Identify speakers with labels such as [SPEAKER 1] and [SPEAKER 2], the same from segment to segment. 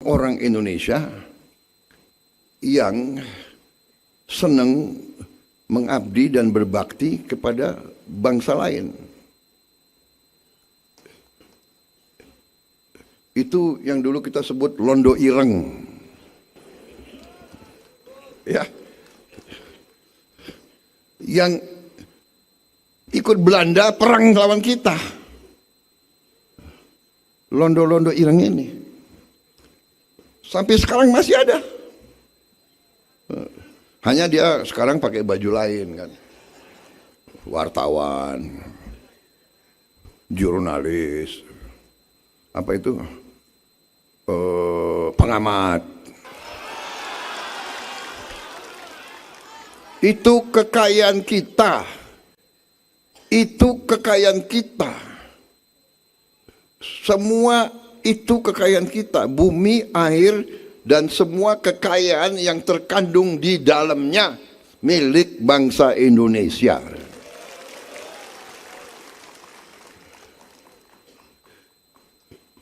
[SPEAKER 1] orang Indonesia yang senang mengabdi dan berbakti kepada bangsa lain. Itu yang dulu kita sebut londo ireng. Ya. Yang ikut Belanda perang lawan kita. Londo-londo ireng ini. Sampai sekarang masih ada. Hanya dia sekarang pakai baju lain kan. Wartawan, jurnalis, apa itu? Pengamat. Itu kekayaan kita. Itu kekayaan kita. Semua itu kekayaan kita. Bumi, air, dan semua kekayaan yang terkandung di dalamnya milik bangsa Indonesia.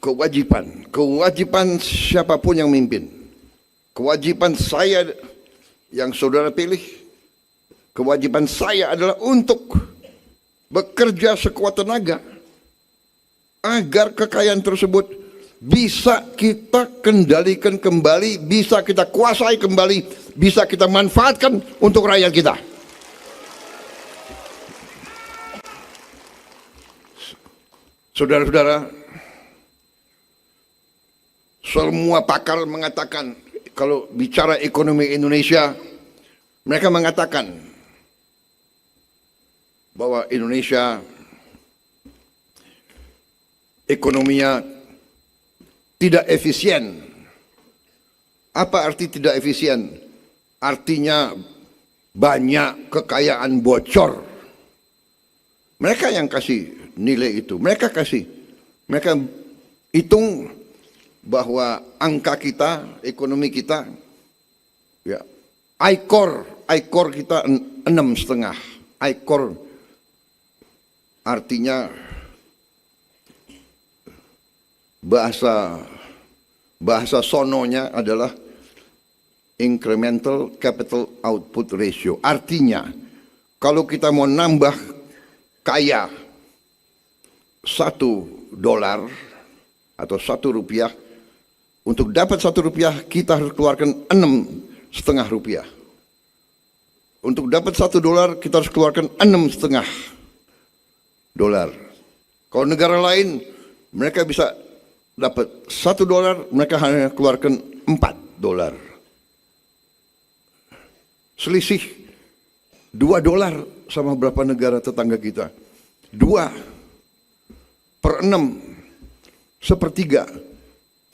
[SPEAKER 1] Kewajiban siapapun yang mimpin, kewajiban saya yang saudara pilih, kewajiban saya adalah untuk bekerja sekuat tenaga agar kekayaan tersebut bisa kita kendalikan kembali, bisa kita kuasai kembali, bisa kita manfaatkan untuk rakyat kita. Saudara-saudara, semua pakar mengatakan kalau bicara ekonomi Indonesia, mereka mengatakan bahwa Indonesia ekonominya tidak efisien. Apa arti tidak efisien? Artinya banyak kekayaan bocor. Mereka yang kasih nilai itu. Mereka hitung bahwa angka kita, ekonomi kita, ya, ICOR kita 6,5. ICOR artinya bahasa sononya adalah incremental capital output ratio. Artinya kalau kita mau nambah kaya $1 atau Rp1, untuk dapat Rp1 kita harus keluarkan 6,5 rupiah. Untuk dapat $1 kita harus keluarkan 6,5 dolar. Kalau negara lain mereka bisa dapat $1, mereka hanya keluarkan $4. Selisih $2 sama berapa negara tetangga kita? 2/6, 1/3.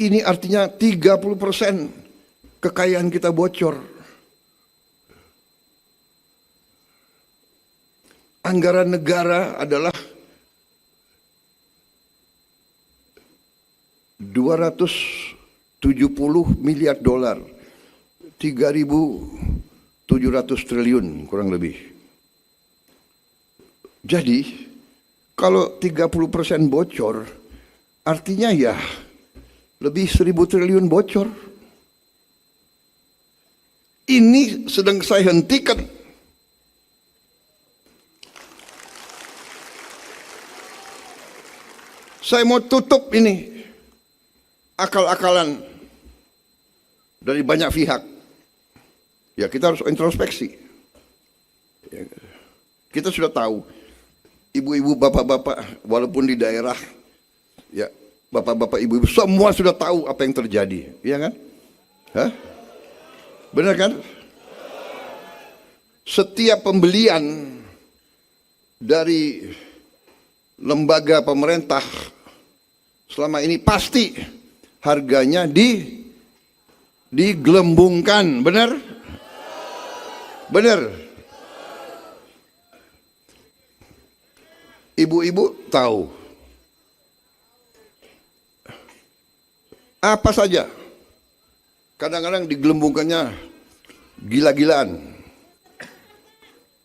[SPEAKER 1] Ini artinya 30% kekayaan kita bocor. Anggaran negara adalah $270 miliar, 3.700 triliun kurang lebih. Jadi kalau 30% bocor, artinya ya lebih 1.000 triliun bocor. Ini sedang saya hentikan. Saya mau tutup ini akal-akalan dari banyak pihak. Ya, kita harus introspeksi. Ya, kita sudah tahu, ibu-ibu, bapak-bapak, walaupun di daerah, ya, bapak-bapak, ibu-ibu, semua sudah tahu apa yang terjadi, iya kan? Hah? Benar kan? Setiap pembelian dari lembaga pemerintah selama ini pasti harganya digelembungkan, benar? Benar. Ibu-ibu tahu apa saja. Kadang-kadang digelembungkannya gila-gilaan.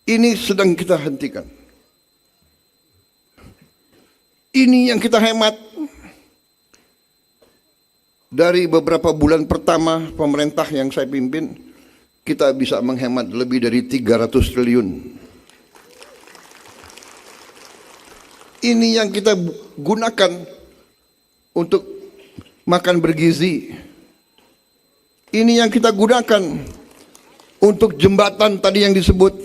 [SPEAKER 1] Ini sedang kita hentikan. Ini yang kita hemat. Dari beberapa bulan pertama pemerintah yang saya pimpin, kita bisa menghemat lebih dari 300 triliun. Ini yang kita gunakan untuk makan bergizi. Ini yang kita gunakan untuk jembatan tadi yang disebut.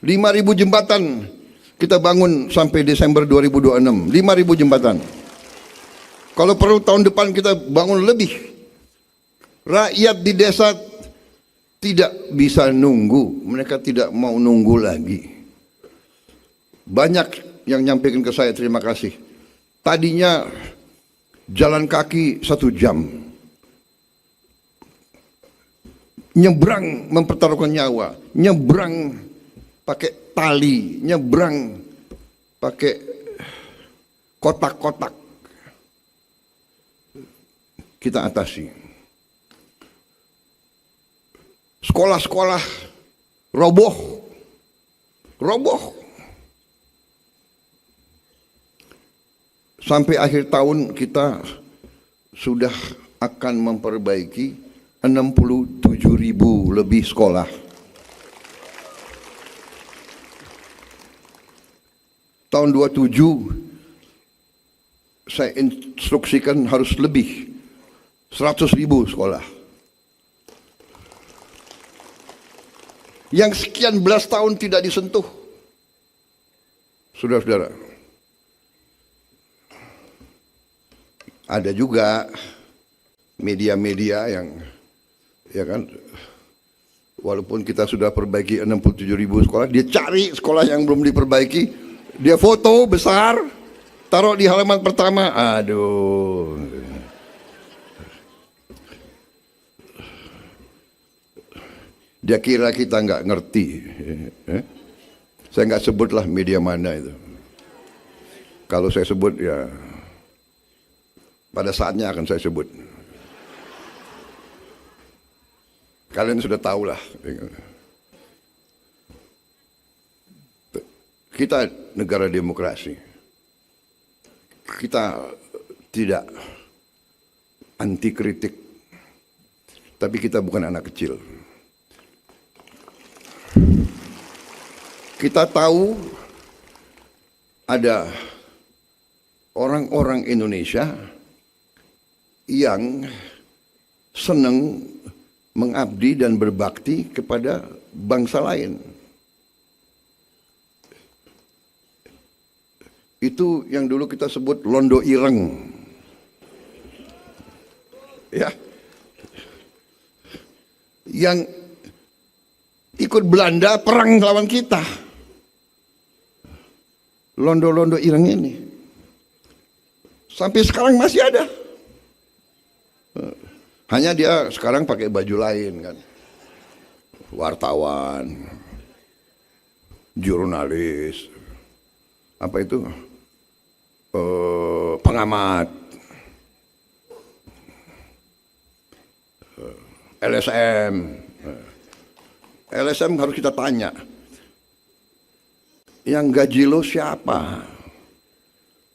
[SPEAKER 1] 5.000 jembatan kita bangun sampai Desember 2026. 5.000 jembatan. Kalau perlu tahun depan kita bangun lebih. Rakyat di desa tidak bisa nunggu. Mereka tidak mau nunggu lagi. Banyak yang nyampaikan ke saya, terima kasih. Tadinya jalan kaki 1 jam. Nyebrang mempertaruhkan nyawa. Nyebrang pakai tali. Nyebrang pakai kotak-kotak. Kita atasi. Sekolah-sekolah roboh. Sampai akhir tahun kita sudah akan memperbaiki 67.000 lebih sekolah. Tahun 27 saya instruksikan harus lebih 100.000 sekolah. Yang sekian belas tahun tidak disentuh. Saudara-saudara, ada juga media-media yang, ya kan, walaupun kita sudah perbaiki 67.000 sekolah, dia cari sekolah yang belum diperbaiki, dia foto besar, taruh di halaman pertama. Aduh. Dia kira kita nggak ngerti. Saya nggak sebutlah media mana itu. Kalau saya sebut ya pada saatnya akan saya sebut. Kalian sudah tahu lah. Kita negara demokrasi. Kita tidak anti kritik. Tapi kita bukan anak kecil. Kita tahu ada orang-orang Indonesia yang senang mengabdi dan berbakti kepada bangsa lain. Itu yang dulu kita sebut londo ireng. Ya. Yang ikut Belanda perang lawan kita. Londo-londo ireng ini sampai sekarang masih ada. Hanya dia sekarang pakai baju lain kan. Wartawan, jurnalis, apa itu? Pengamat, LSM. LSM harus kita tanya, yang gaji lo siapa?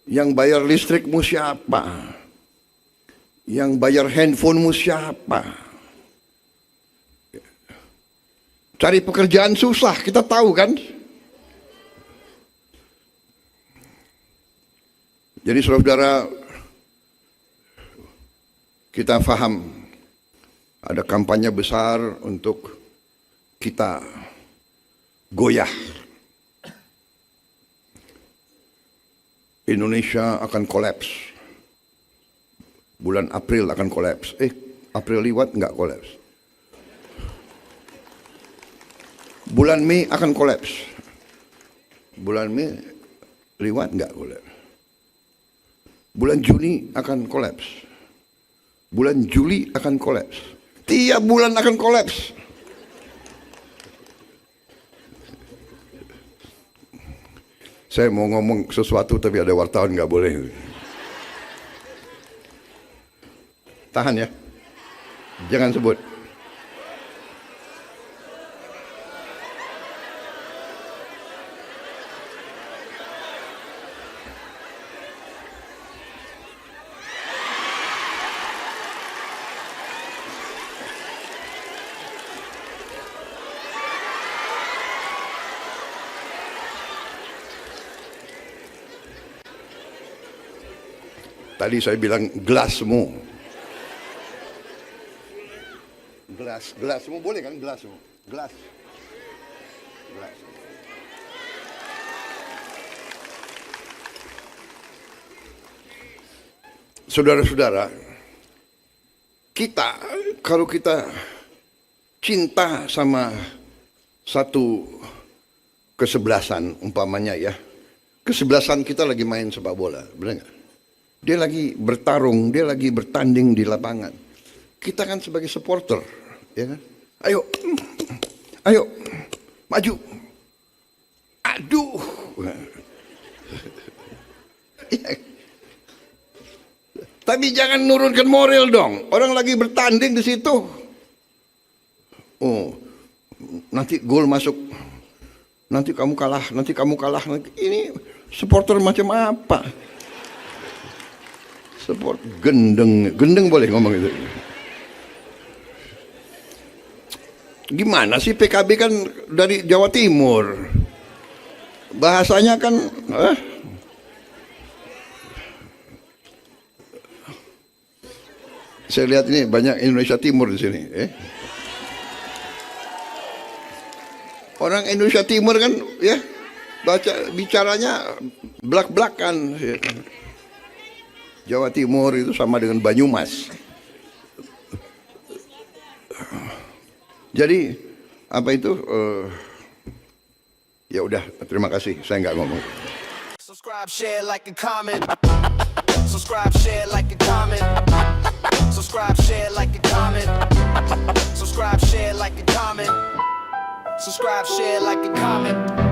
[SPEAKER 1] Yang bayar listrikmu siapa? Yang bayar handphonemu siapa? Cari pekerjaan susah, kita tahu kan? Jadi saudara-saudara, kita paham ada kampanye besar untuk kita goyah. Indonesia akan kolaps. Bulan April akan kolaps. April liwat nggak kolaps. Bulan Mei akan kolaps. Bulan Mei liwat nggak kolaps. Bulan Juni akan kolaps. Bulan Juli akan kolaps. Tiap bulan akan kolaps. Saya mau ngomong sesuatu tapi ada wartawan nggak boleh. Tahan ya, jangan sebut. Tadi saya bilang gelasmu. Gelasmu boleh kan, gelasmu? Gelas. Saudara-saudara, kalau kita cinta sama satu kesebelasan, umpamanya ya, kesebelasan kita lagi main sepak bola, benar nggak? Dia lagi bertarung, dia lagi bertanding di lapangan. Kita kan sebagai supporter, ya kan? Ayo, maju. Aduh. Tapi jangan nurunkan moral dong. Orang lagi bertanding di situ. Oh, nanti gol masuk. Nanti kamu kalah. Ini supporter macam apa? Gendeng boleh ngomong itu. Gimana sih, PKB kan dari Jawa Timur. Bahasanya kan saya lihat ini banyak Indonesia Timur di sini. Orang Indonesia Timur kan ya bicaranya belak-belakan. Jawa Timur itu sama dengan Banyumas. Jadi apa itu? Ya udah, terima kasih. Saya nggak ngomong.
[SPEAKER 2] Subscribe, share, like, and comment. Subscribe, share, like, and comment. Subscribe, share, like, and comment. Subscribe, share, like, and comment. Subscribe, share, like, and comment.